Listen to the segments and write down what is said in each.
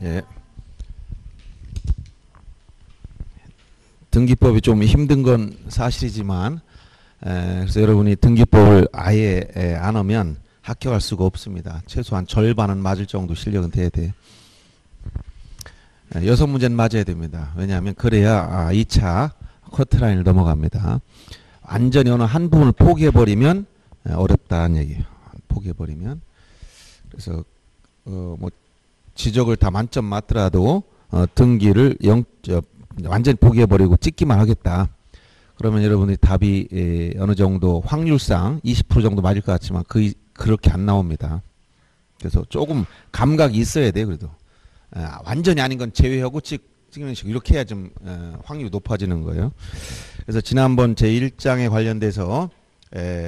예. 등기법이 좀 힘든 건 사실이지만 그래서 여러분이 등기법을 아예 안 하면 합격할 수가 없습니다. 최소한 절반은 맞을 정도 실력은 돼야 돼. 6문제는 맞아야 됩니다. 왜냐하면 그래야 2차 커트라인을 넘어갑니다. 완전히 어느 한 부분을 포기해버리면 어렵다는 얘기예요. 포기해버리면. 그래서 뭐 지적을 다 만점 맞더라도 등기를 완전히 포기해버리고 찍기만 하겠다. 그러면 여러분이 답이 어느 정도 확률상 20% 정도 맞을 것 같지만 그렇게 안 나옵니다. 그래서 조금 감각이 있어야 돼요. 그래도 완전히 아닌 건 제외하고 찍는 식으로 이렇게 해야 좀 확률이 높아지는 거예요. 그래서 지난번 제1장에 관련돼서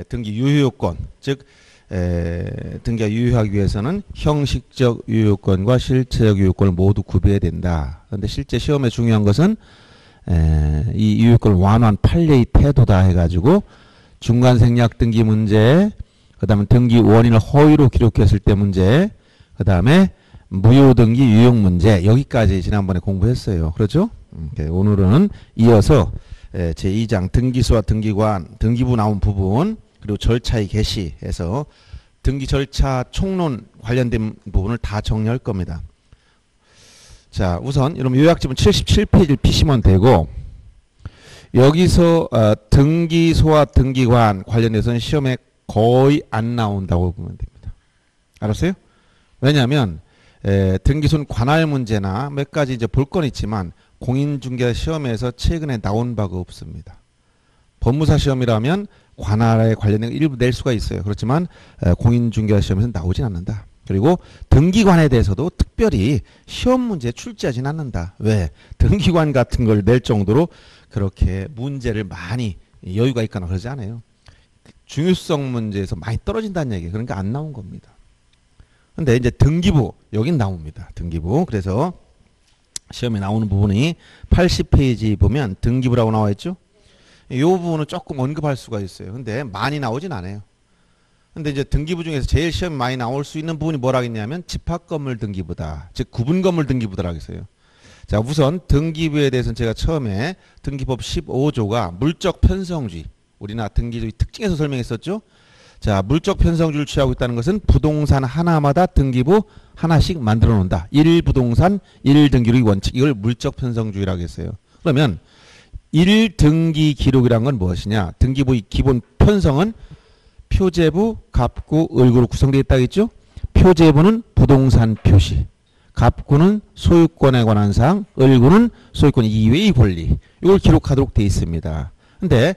등기 유효요건, 즉 등기가 유효하기 위해서는 형식적 유효요건과 실체적 유효요건을 모두 구비해야 된다. 그런데 실제 시험에 중요한 것은 이 유효요건을 완화한 판례의 태도다 해가지고 중간 생략 등기 문제, 그 다음에 등기 원인을 허위로 기록했을 때 문제, 그 다음에 무효 등기 유용 문제, 여기까지 지난번에 공부했어요. 그렇죠? 오늘은 이어서 제2장 등기소와 등기관, 등기부 나온 부분, 그리고 절차의 개시해서 등기 절차 총론 관련된 부분을 다 정리할 겁니다. 자, 우선 여러분 요약집은 77페이지를 피시면 되고, 여기서 등기소와 등기관 관련해서는 시험에 거의 안 나온다고 보면 됩니다. 알았어요? 왜냐하면 등기소는 관할 문제나 몇 가지 이제 볼 건 있지만 공인중개사 시험에서 최근에 나온 바가 없습니다. 법무사 시험이라면 관할에 관련된 일부 낼 수가 있어요. 그렇지만 공인중개사 시험에서는 나오진 않는다. 그리고 등기관에 대해서도 특별히 시험 문제에 출제하진 않는다. 왜? 등기관 같은 걸 낼 정도로 그렇게 문제를 많이 여유가 있거나 그러지 않아요. 중요성 문제에서 많이 떨어진다는 얘기예요. 그러니까 안 나온 겁니다. 근데 이제 등기부, 여긴 나옵니다. 등기부. 그래서 시험에 나오는 부분이 80페이지 보면 등기부라고 나와 있죠? 이 부분은 조금 언급할 수가 있어요. 근데 많이 나오진 않아요. 근데 이제 등기부 중에서 제일 시험에 많이 나올 수 있는 부분이 뭐라 하겠냐면 집합건물 등기부다. 즉 구분건물 등기부더라 하겠어요. 자, 우선 등기부에 대해서는 제가 처음에 등기법 15조가 물적 편성주의, 우리나라 등기주의 특징에서 설명했었죠. 자, 물적 편성주의를 취하고 있다는 것은 부동산 하나마다 등기부 하나씩 만들어 놓는다. 1부동산 1등기록의 원칙, 이걸 물적 편성주의라고 했어요. 그러면 1등기 기록이란 건 무엇이냐? 등기부의 기본 편성은 표제부, 갑구, 을구로 구성되어 있다고 했죠. 표제부는 부동산 표시, 갑구는 소유권에 관한 사항, 을구는 소유권 이외의 권리, 이걸 기록하도록 되어 있습니다. 근데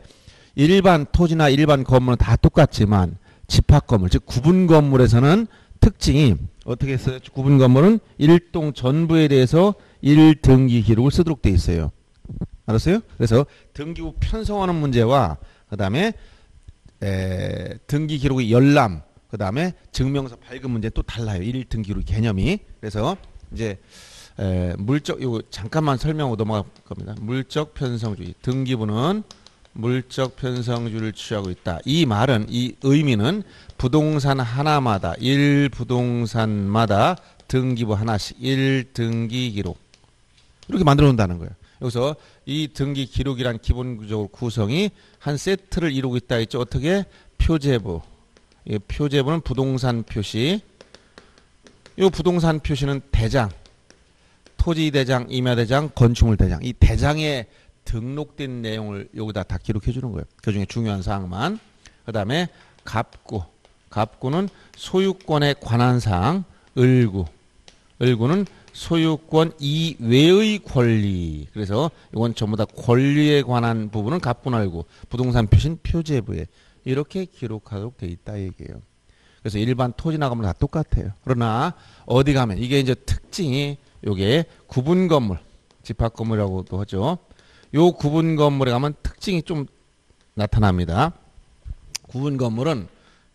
일반 토지나 일반 건물은 다 똑같지만 집합건물, 즉 구분건물에서는 특징이 어떻게 했어요? 구분건물은 일동 전부에 대해서 1등기 기록을 쓰도록 되어 있어요. 알았어요? 그래서 등기부 편성하는 문제와 그 다음에 등기 기록의 열람, 그 다음에 증명서 발급 문제 또 달라요. 1등기 기록 개념이. 그래서 이제 물적, 이거 잠깐만 설명하고 넘어갈 겁니다. 물적 편성주의. 등기부는 물적 편성주의를 취하고 있다. 이 말은, 이 의미는 부동산 하나마다, 1부동산마다 등기부 하나씩 1등기 기록, 이렇게 만들어 놓는다는 거예요. 여기서 이 등기 기록이란 기본적으로 구성이 한 세트를 이루고 있다 했죠. 어떻게? 표제부. 이 표제부는 부동산 표시. 이 부동산 표시는 대장, 토지 대장, 임야 대장, 건축물 대장. 이 대장에 등록된 내용을 여기다 다 기록해 주는 거예요. 그 중에 중요한 사항만. 그 다음에 갑구. 갑구는 소유권에 관한 사항. 을구. 을구는 소유권 이외의 권리. 그래서 이건 전부 다 권리에 관한 부분은 갑구나 을구. 부동산 표시는 표제부에 이렇게 기록하도록 돼 있다 얘기예요. 그래서 일반 토지나 건물 다 똑같아요. 그러나 어디 가면 이게 이제 특징이 요게 구분 건물, 집합 건물이라고도 하죠. 요 구분 건물에 가면 특징이 좀 나타납니다. 구분 건물은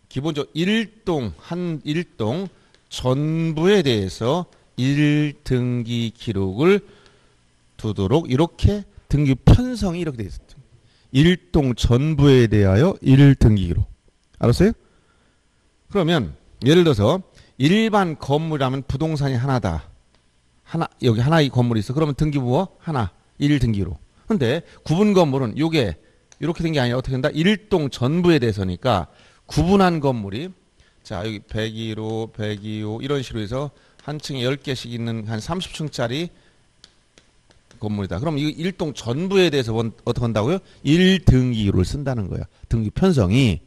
기본적으로 한 일동 전부에 대해서 1등기 기록을 두도록 이렇게 등기 편성이 이렇게 되어 있습니다. 일동 전부에 대하여 1등기 기록. 알았어요? 그러면 예를 들어서 일반 건물이라면 부동산이 하나다. 여기 하나의 건물이 있어. 그러면 등기부 하나, 1등기로. 근데 구분 건물은 요게 이렇게 된 게 아니라 어떻게 된다? 일동 전부에 대해서니까 구분한 건물이 자, 여기 102호, 102호 이런 식으로 해서 한 층에 10개씩 있는 한 30층짜리 건물이다. 그럼 이 일동 전부에 대해서 어떻게 한다고요? 1등기를 쓴다는 거야. 등기 편성이.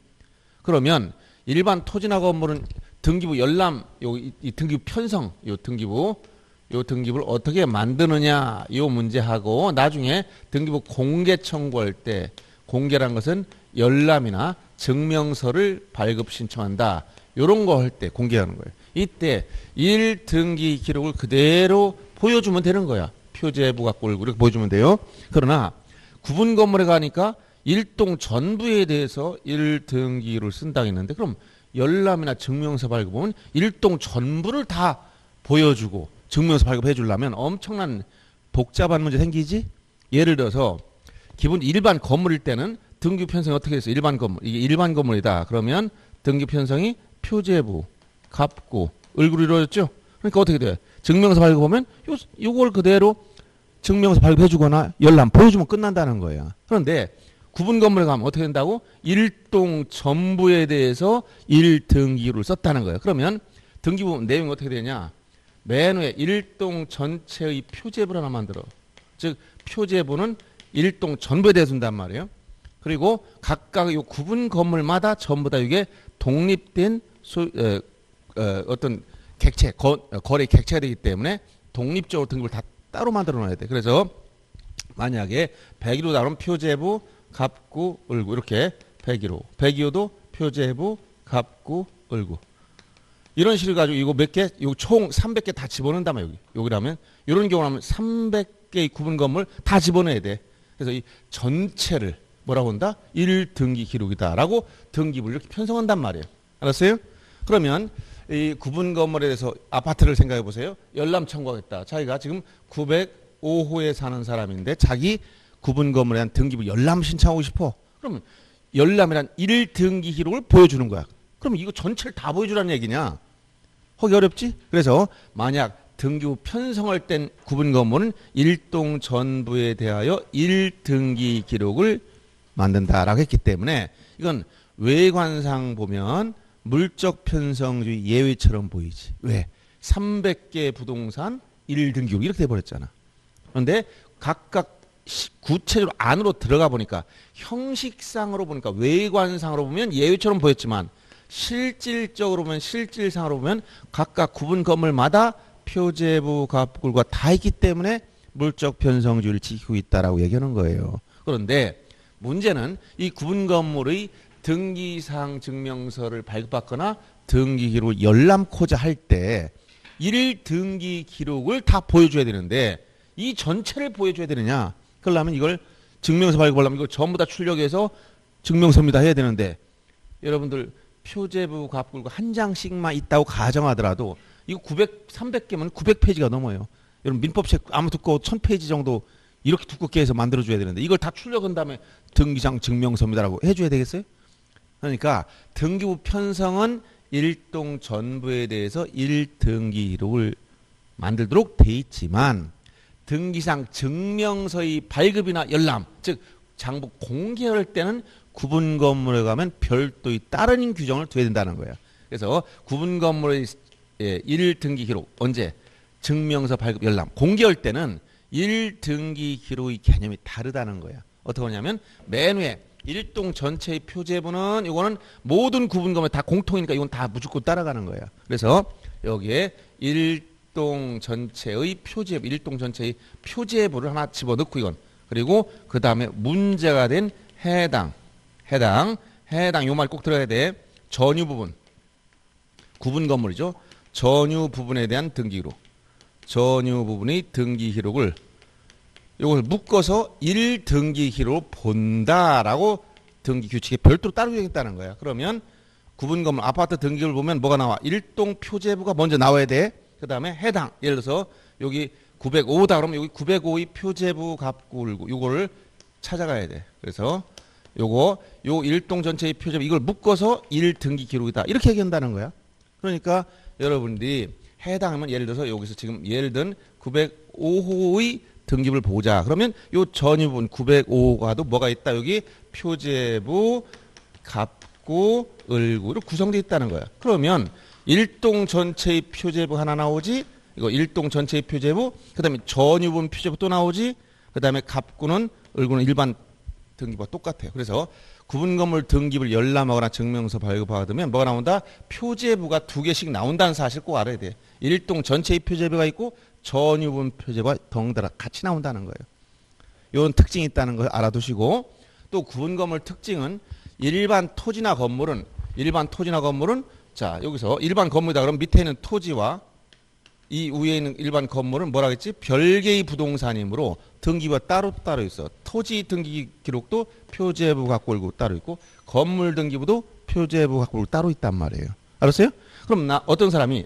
그러면 일반 토지나 건물은 등기부 열람, 이 등기부 편성, 요 등기부를 어떻게 만드느냐, 요 문제하고 나중에 등기부 공개 청구할 때 공개란 것은 열람이나 증명서를 발급 신청한다. 요런 거 할 때 공개하는 거예요. 이때 1등기 기록을 그대로 보여주면 되는 거야. 표제부 갖고 올고 이렇게 보여주면 돼요. 그러나 구분 건물에 가니까 일동 전부에 대해서 1등기를 쓴다고 했는데 그럼 열람이나 증명서 발급은 일동 전부를 다 보여주고 증명서 발급해 주려면 엄청난 복잡한 문제 생기지? 예를 들어서 기본 일반 건물일 때는 등기 편성이 어떻게 됐어? 일반 건물. 이게 일반 건물이다. 그러면 등기 편성이 표제부, 갑구, 을구로 이루어졌죠? 그러니까 어떻게 돼? 증명서 발급하면 요걸 그대로 증명서 발급해 주거나 열람 보여주면 끝난다는 거예요. 그런데 구분 건물에 가면 어떻게 된다고? 일동 전부에 대해서 1등기를 썼다는 거예요. 그러면 등기부 내용이 어떻게 되냐? 맨 위에 일동 전체의 표제부를 하나 만들어. 즉 표제부는 일동 전부에 대해서 준단 말이에요. 그리고 각각 이 구분 건물마다 전부 다 이게 독립된 어떤 객체, 거래 객체가 되기 때문에 독립적으로 등급을 다 따로 만들어 놔야 돼. 그래서 만약에 101호 나오면 표제부, 갑구, 을구 이렇게 101호, 102호도 표제부, 갑구, 을구 이런 식으로 가지고 이거 몇 개, 이거 총 300개 다 집어넣는다면 여기라면 이런 경우라면 300개의 구분 건물 다 집어넣어야 돼. 그래서 이 전체를 뭐라고 한다? 1등기 기록이다라고 등기부를 이렇게 편성한단 말이에요. 알았어요? 그러면 이 구분 건물에 대해서 아파트를 생각해 보세요. 열람 청구하겠다. 자기가 지금 905호에 사는 사람인데 자기 구분 건물에 대한 등기부 열람 신청하고 싶어. 그러면 열람이란 1등기 기록을 보여주는 거야. 그럼 이거 전체를 다 보여주라는 얘기냐? 하기 어렵지? 그래서 만약 등기부 편성할 땐 구분 건물은 일동 전부에 대하여 1등기 기록을 만든다라고 했기 때문에 이건 외관상 보면 물적 편성주의 예외처럼 보이지. 왜? 300개 부동산 1등기 기록 이렇게 돼버렸잖아. 그런데 각각 구체적으로 안으로 들어가 보니까 형식상으로 보니까 외관상으로 보면 예외처럼 보였지만 실질적으로 보면 실질상으로 보면 각각 구분 건물마다 표제부, 갑구가 다 있기 때문에 물적 편성주의를 지키고 있다라고 얘기하는 거예요. 그런데 문제는 이 구분 건물의 등기사항 증명서를 발급받거나 등기 기록을 열람코자 할 때 1등기 기록을 다 보여줘야 되는데 이 전체를 보여줘야 되느냐? 그러려면 이걸 증명서 발급하려면 이거 전부 다 출력해서 증명서입니다 해야 되는데 여러분들 표제부, 갑구 한 장씩만 있다고 가정하더라도 이거 300개면 900페이지가 넘어요. 여러분 민법책 아무 두꺼워 1000페이지 정도 이렇게 두껍게 해서 만들어줘야 되는데 이걸 다 출력한 다음에 등기상 증명서입니다라고 해줘야 되겠어요? 그러니까 등기부 편성은 일동 전부에 대해서 1등기 기록을 만들도록 돼 있지만 등기상 증명서의 발급이나 열람, 즉 장부 공개할 때는 구분 건물에 가면 별도의 다른 규정을 둬야 된다는 거예요. 그래서 구분 건물의 1등기 기록 언제 증명서 발급 열람 공개할 때는 1등기 기록의 개념이 다르다는 거야. 어떻게 하냐면 맨 위에 일동 전체의 표제부는 이거는 모든 구분 건물 다 공통이니까 이건 다 무조건 따라가는 거야. 그래서 여기에 일동 전체의 표제부, 일동 전체의 표제부를 하나 집어넣고 이건 그리고 그 다음에 문제가 된 해당 요 말 꼭 들어야 돼. 전유 부분 구분 건물이죠. 전유 부분에 대한 등기 기록, 전유 부분의 등기 기록을 이걸 묶어서 1등기 기록을 본다라고 등기 규칙에 별도로 따로 되겠다는 거야. 그러면 구분 건물 아파트 등기를 보면 뭐가 나와? 일동 표제부가 먼저 나와야 돼. 그 다음에 해당 예를 들어서 여기 905다 그러면 여기 905의 표제부 갑구 을구 요거를 찾아가야 돼. 그래서 요 일동 전체의 표제부 이걸 묶어서 1등기 기록이다 이렇게 얘기한다는 거야. 그러니까 여러분들이 해당하면 예를 들어서 여기서 지금 예를 든 905호의 등기부를 보자. 그러면 요 전유분 905호가도 뭐가 있다? 여기 표제부, 갑구, 을구로 구성되어 있다는 거야. 그러면 일동 전체의 표제부 하나 나오지? 이거 일동 전체의 표제부, 그 다음에 전유분 표제부 또 나오지? 그 다음에 갑구는, 을구는 일반 등기부와 똑같아요. 그래서 구분건물 등기부를 열람하거나 증명서 발급받으면 뭐가 나온다? 표제부가 2개씩 나온다는 사실 꼭 알아야 돼. 일동 전체의 표제부가 있고 전유분 표제부가 덩달아 같이 나온다는 거예요. 이런 특징이 있다는 걸 알아두시고, 또 구분건물 특징은 일반 토지나 건물은 자 여기서 일반 건물이다 그러면 밑에 있는 토지와 이 위에 있는 일반 건물은 뭐라 했지? 별개의 부동산이므로 등기부가 따로 있어. 토지 등기 기록도 표제부 갖고 올고 따로 있고 건물 등기부도 표제부 갖고 올고 따로 있단 말이에요. 알았어요? 그럼 어떤 사람이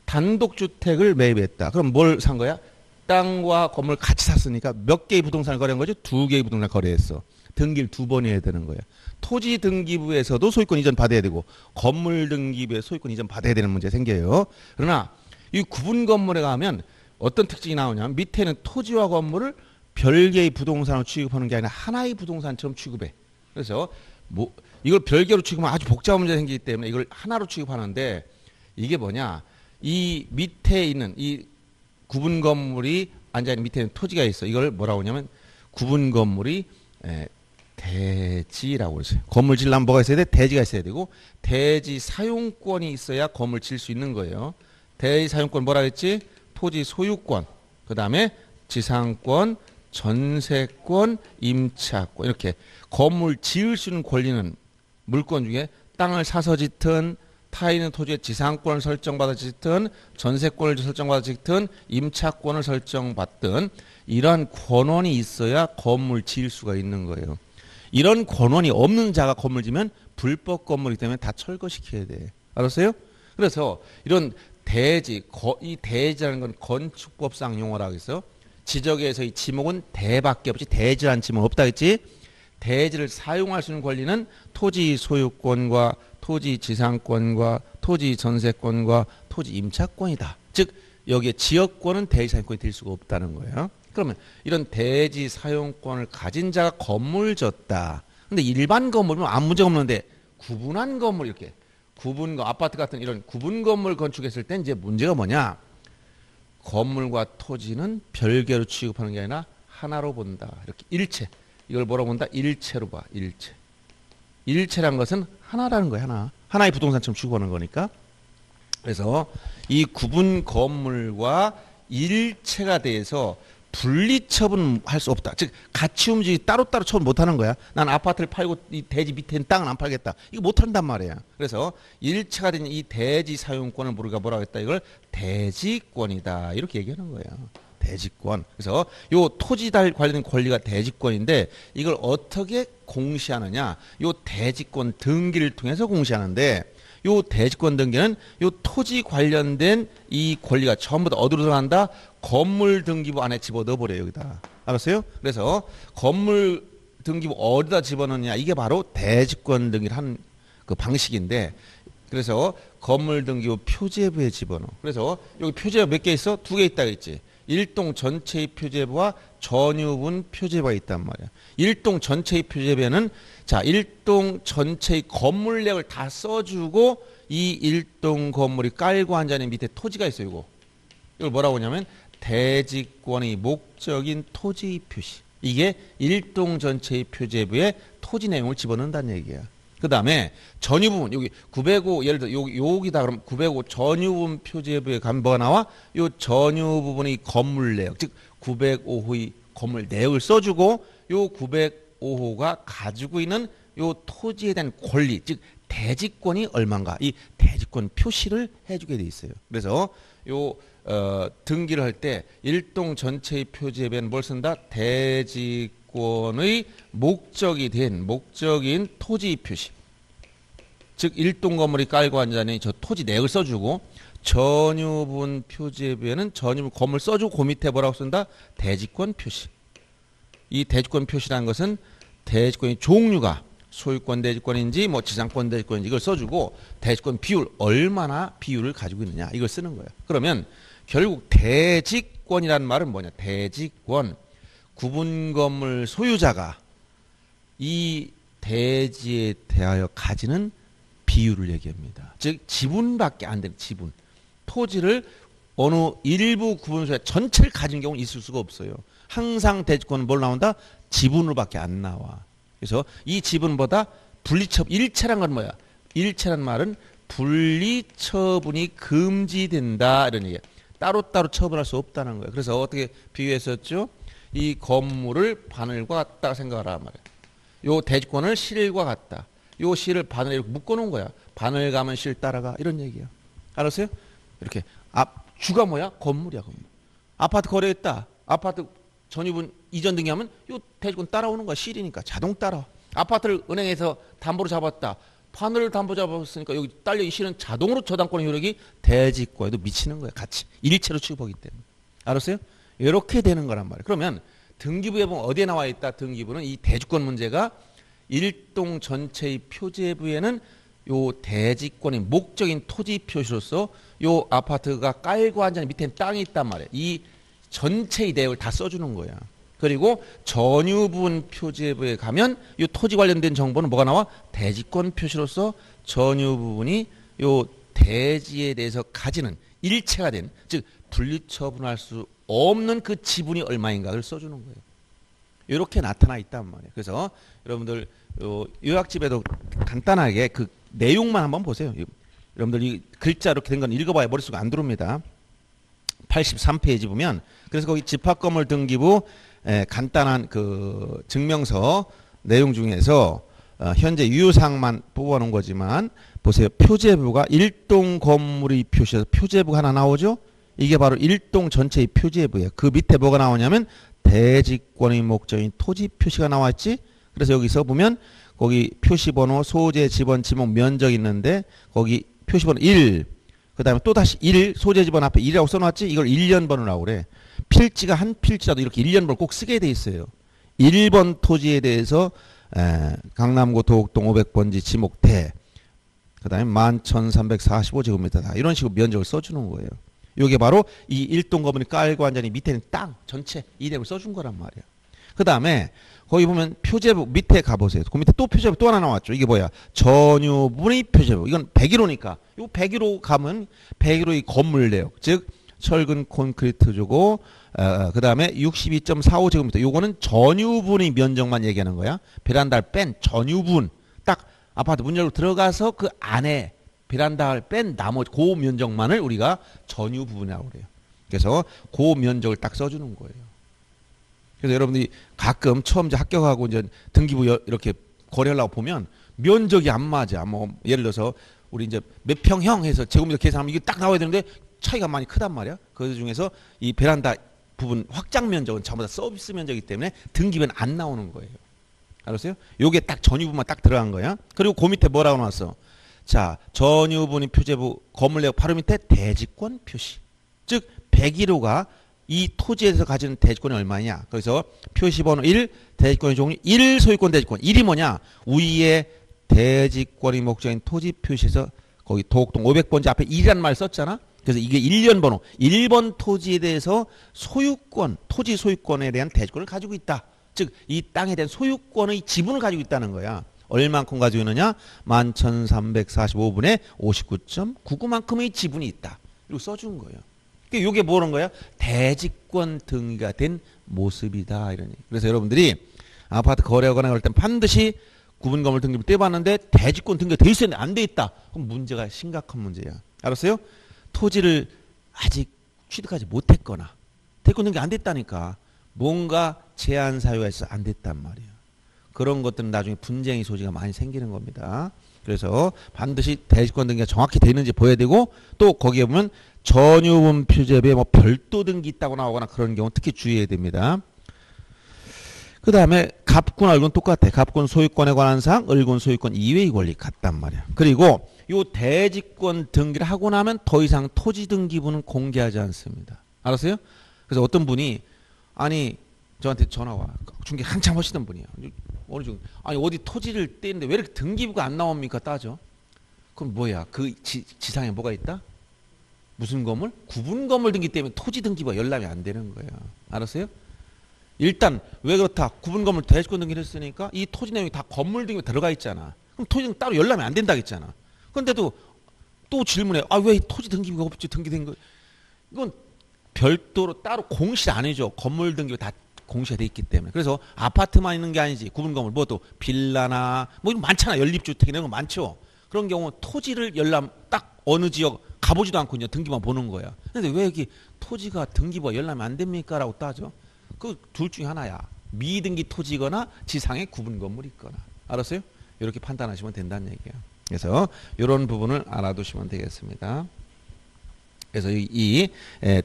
단독주택을 매입했다. 그럼 뭘 산 거야? 땅과 건물 같이 샀으니까 몇 개의 부동산을 거래한 거지? 2개의 부동산을 거래했어. 등기를 2번 해야 되는 거야. 토지 등기부에서도 소유권 이전 받아야 되고 건물 등기부에 소유권 이전 받아야 되는 문제 생겨요. 그러나 이 구분 건물에 가면 어떤 특징이 나오냐면 밑에는 토지와 건물을 별개의 부동산으로 취급하는 게 아니라 하나의 부동산처럼 취급해. 그래서 뭐 이걸 별개로 취급하면 아주 복잡한 문제가 생기기 때문에 이걸 하나로 취급하는데, 이게 뭐냐? 이 밑에 있는 이 구분 건물이 앉아있는 밑에 있는 토지가 있어. 이걸 뭐라고 하냐면 구분 건물이 대지라고 그러죠. 건물 질려면 뭐가 있어야 돼? 대지가 있어야 되고 대지 사용권이 있어야 건물 질 수 있는 거예요. 대지 사용권 뭐라 했지? 토지 소유권, 그 다음에 지상권, 전세권, 임차권, 이렇게 건물 지을 수 있는 권리는 물권 중에 땅을 사서 짓든 타인의 토지에 지상권을 설정받아 짓든 전세권을 설정받아 짓든 임차권을 설정받든 이러한 권원이 있어야 건물 지을 수가 있는 거예요. 이런 권원이 없는 자가 건물 지면 불법 건물이기 때문에 다 철거시켜야 돼. 알았어요? 그래서 이런 대지, 이 대지라는 건 건축법상 용어라고 했어. 지적에서의 지목은 대밖에 없지 대지라는 지목은 없다 했지. 대지를 사용할 수 있는 권리는 토지 소유권과 토지 지상권과 토지 전세권과 토지 임차권이다. 즉 여기에 지역권은 대지 사용권이 될 수가 없다는 거예요. 그러면 이런 대지 사용권을 가진 자가 건물 졌다. 근데 일반 건물은 아무 문제가 없는데 구분한 건물, 이렇게 구분 아파트 같은 이런 구분 건물 건축했을 때 이제 문제가 뭐냐? 건물과 토지는 별개로 취급하는 게 아니라 하나로 본다. 이렇게 일체. 이걸 뭐라고 본다? 일체로 봐. 일체. 일체란 것은 하나라는 거야. 하나. 하나의 부동산처럼 취급하는 거니까. 그래서 이 구분 건물과 일체가 돼서 분리 처분할 수 없다. 즉 같이 움직이 따로따로 처분 못하는 거야. 난 아파트를 팔고 이 대지 밑에 있는 땅은 안 팔겠다. 이거 못한단 말이야. 그래서 일체가 된 이 대지 사용권을 우리가 뭐라고 했다. 이걸 대지권이다. 이렇게 얘기하는 거예요. 대지권. 그래서 요 토지 관련된 권리가 대지권인데 이걸 어떻게 공시하느냐. 요 대지권 등기를 통해서 공시하는데 요 대지권 등기는 요 토지 관련된 이 권리가 전부 다 어디로 들어간다? 건물 등기부 안에 집어넣어 버려요. 여기다. 알았어요? 그래서 건물 등기부 어디다 집어넣느냐, 이게 바로 대지권 등기를 하는 그 방식인데, 그래서 건물 등기부 표제부에 집어넣어. 그래서 여기 표제부 몇 개 있어? 2개 있다고 했지. 일동 전체의 표제부와 전유분 표제부가 있단 말이야. 일동 전체의 표제부에는 자, 일동 전체의 건물 내역을 다 써주고 이 일동 건물이 깔고 앉아있는 밑에 토지가 있어요. 이걸 뭐라고 하냐면 대지권의 목적인 토지 표시. 이게 일동 전체의 표제부에 토지 내용을 집어넣는다는 얘기야. 그 다음에 전유부분, 여기 905, 예를 들어 여기다 그럼 905 전유분 표제부에 가면 뭐가 나와? 요 전유 부분의 건물 내역, 즉 905호의 건물 내역을 써주고 요 905호가 가지고 있는 요 토지에 대한 권리, 즉 대지권이 얼마인가, 이 대지권 표시를 해주게 돼 있어요. 그래서 요 등기를 할 때 일동 전체의 표제부에는 뭘 쓴다? 대지권의 목적인 토지 표시. 즉 일동 건물이 깔고 앉아있는 저 토지 내역을 써주고, 전유분 표제부에는 전유분 건물 써주고 그 밑에 뭐라고 쓴다? 대지권 표시. 이 대지권 표시라는 것은 대지권의 종류가 소유권 대지권인지 뭐 지상권 대지권인지 이걸 써주고 대지권 비율 얼마나 비율을 가지고 있느냐 이걸 쓰는 거예요. 그러면 결국 대지권이라는 말은 뭐냐? 대지권 구분 건물 소유자가 이 대지에 대하여 가지는 비율을 얘기합니다. 즉 지분밖에 안 되는 지분. 토지를 어느 일부 구분 소유자 전체를 가진 경우는 있을 수가 없어요. 항상 대지권은 뭘 나온다? 지분으로밖에 안 나와. 그래서 이 지분보다 분리처분 일체란 건 뭐야? 일체란 말은 분리처분이 금지된다 이런 얘기야. 따로따로 처분할 수 없다는 거예요. 그래서 어떻게 비유했었죠? 이 건물을 바늘과 같다 생각하라 말이에요. 요 대지권을 실과 같다. 요 실을 바늘에 이렇게 묶어놓은 거야. 바늘 가면 실 따라가 이런 얘기야. 알았어요? 이렇게 주가 뭐야? 건물이야 건물. 아파트 거래했다. 아파트 전유분 이전 등기하면 요 대지권 따라오는 거야. 실이니까 자동 따라와. 아파트를 은행에서 담보로 잡았다. 바늘을 담보 잡았으니까 여기 딸려 이 실은 자동으로 저당권의 효력이 대지권에도 미치는 거야. 같이 일체로 취급하기 때문에. 알았어요? 이렇게 되는 거란 말이에요. 그러면 등기부에 보면 어디에 나와 있다? 등기부는 이 대지권 문제가 일동 전체의 표제부에는 요 대지권의 목적인 토지 표시로서 요 아파트가 깔고 앉은 밑에는 땅이 있단 말이에요. 이 전체의 내역을 다 써주는 거야. 그리고 전유분 표제부에 가면 이 토지 관련된 정보는 뭐가 나와? 대지권 표시로서 전유 부분이 요 대지에 대해서 가지는 일체가 된, 즉 분리처분할 수 없는 그 지분이 얼마인가를 써주는 거예요. 이렇게 나타나 있단 말이에요. 그래서 여러분들 요약집에도 간단하게 그 내용만 한번 보세요. 여러분들 이 글자 이렇게 된 건 읽어봐야 머릿속에 안 들어옵니다. 83페이지 보면 그래서 거기 집합건물 등기부 간단한 그 증명서 내용 중에서 현재 유효사항만 뽑아놓은 거지만 보세요. 표제부가 일동 건물의 표시에서 표제부가 하나 나오죠. 이게 바로 일동 전체의 표제부예요. 그 밑에 뭐가 나오냐면 대지권의 목적인 토지 표시가 나왔지. 그래서 여기서 보면 거기 표시번호, 소재, 지번, 지목, 면적 있는데 거기 표시번호 1, 그 다음에 또 다시 1, 소재, 지번 앞에 1이라고 써놨지. 이걸 1년번호라고 그래. 필지가 한 필지라도 이렇게 1년번호 꼭 쓰게 돼 있어요. 1번 토지에 대해서 강남구 도곡동 500번지 지목대, 그 다음에 11,345제곱미터다. 이런 식으로 면적을 써주는 거예요. 이게 바로 이 일동 건물이 깔고 앉아니 밑에는 땅 전체 이대로 써준 거란 말이야. 그 다음에 거기 보면 표제부 밑에 가보세요. 그 밑에 또 표제부 또 하나 나왔죠. 이게 뭐야? 전유분의 표제부. 이건 101호니까. 요 101호 가면 101호의 건물 내역. 즉 철근 콘크리트주고 그 다음에 62.45제곱미터. 요거는 전유분의 면적만 얘기하는 거야. 베란다를 뺀 전유분. 딱 아파트 문 열고 들어가서 그 안에 베란다를 뺀 나머지 그 면적만을 우리가 전유 부분이라고 그래요. 그래서 그 면적을 딱 써주는 거예요. 그래서 여러분들이 가끔 처음 이제 합격하고 이제 등기부 이렇게 거래하려고 보면 면적이 안 맞아. 뭐 예를 들어서 우리 이제 몇 평형 해서 제곱미터 계산하면 이게 딱 나와야 되는데 차이가 많이 크단 말이야. 그 중에서 이 베란다 부분 확장 면적은 전부 다 서비스 면적이기 때문에 등기부는 안 나오는 거예요. 알았어요? 요게 딱 전유부만 딱 들어간 거야. 그리고 그 밑에 뭐라고 나왔어? 자, 전유분의 표제부 건물 내역 바로 밑에 대지권 표시. 즉 101호가 이 토지에서 가지는 대지권이 얼마냐. 그래서 표시번호 1, 대지권의 종류 1 소유권 대지권. 1이 뭐냐. 위에 대지권의 목적인 토지 표시에서 거기 도곡동 500번지 앞에 1이라는 말 썼잖아. 그래서 이게 1년 번호. 1번 토지에 대해서 소유권, 토지 소유권에 대한 대지권을 가지고 있다. 즉 이 땅에 대한 소유권의 지분을 가지고 있다는 거야. 얼만큼 가지고 있느냐? 11,345분의 59.99만큼의 지분이 있다. 이렇게 써준 거예요. 그러니까 이게 뭐라는 거야? 대지권 등기가 된 모습이다. 이런 얘기. 그래서 여러분들이 아파트 거래하거나 그럴 땐 반드시 구분건물 등기부 떼봤는데 대지권 등기가 돼 있었는데 안 돼 있다. 그럼 문제가 심각한 문제야. 알았어요? 토지를 아직 취득하지 못했거나 대지권 등기 안 됐다니까. 뭔가 제한 사유가 있어 안 됐단 말이야. 그런 것들은 나중에 분쟁의 소지가 많이 생기는 겁니다. 그래서 반드시 대지권 등기가 정확히 되어 있는지 보여야 되고 또 거기에 보면 전유분 표제부에 뭐 별도 등기 있다고 나오거나 그런 경우 특히 주의해야 됩니다. 그 다음에 갑군, 을군 똑같아. 갑군 소유권에 관한 사항, 을군 소유권 이외의 권리 같단 말이야. 그리고 요 대지권 등기를 하고 나면 더 이상 토지 등기부는 공개하지 않습니다. 알았어요? 그래서 어떤 분이 아니 저한테 전화 와. 중개 한참 하시던 분이야. 어느 정도. 아니 어디 토지를 떼는데 왜 이렇게 등기부가 안 나옵니까? 따져. 그럼 뭐야? 그 지상에 뭐가 있다? 무슨 건물? 구분 건물 등기 때문에 토지 등기부가 열람이 안 되는 거예요. 알았어요? 일단 왜 그렇다? 구분 건물 대지권 등기를 했으니까 이 토지 내용이 다 건물 등기부에 들어가 있잖아. 그럼 토지 등기 따로 열람이 안 된다 했잖아. 그런데도 또 질문해. 아, 왜 토지 등기부가 없지? 등기된 거. 이건 별도로 따로 공시 안 해줘. 건물 등기부 다 공시가 돼 있기 때문에. 그래서 아파트만 있는 게 아니지. 구분 건물 뭐 또 빌라나 뭐 이런 많잖아. 연립주택 이런 거 많죠. 그런 경우 토지를 열람 딱 어느 지역 가보지도 않고 그냥 등기만 보는 거야. 근데 왜 여기 토지가 등기부가 열람이 안 됩니까? 라고 따져. 그 둘 중에 하나야. 미등기 토지거나 지상의 구분 건물이 있거나. 알았어요? 이렇게 판단하시면 된다는 얘기야. 그래서 이런 부분을 알아두시면 되겠습니다. 그래서 이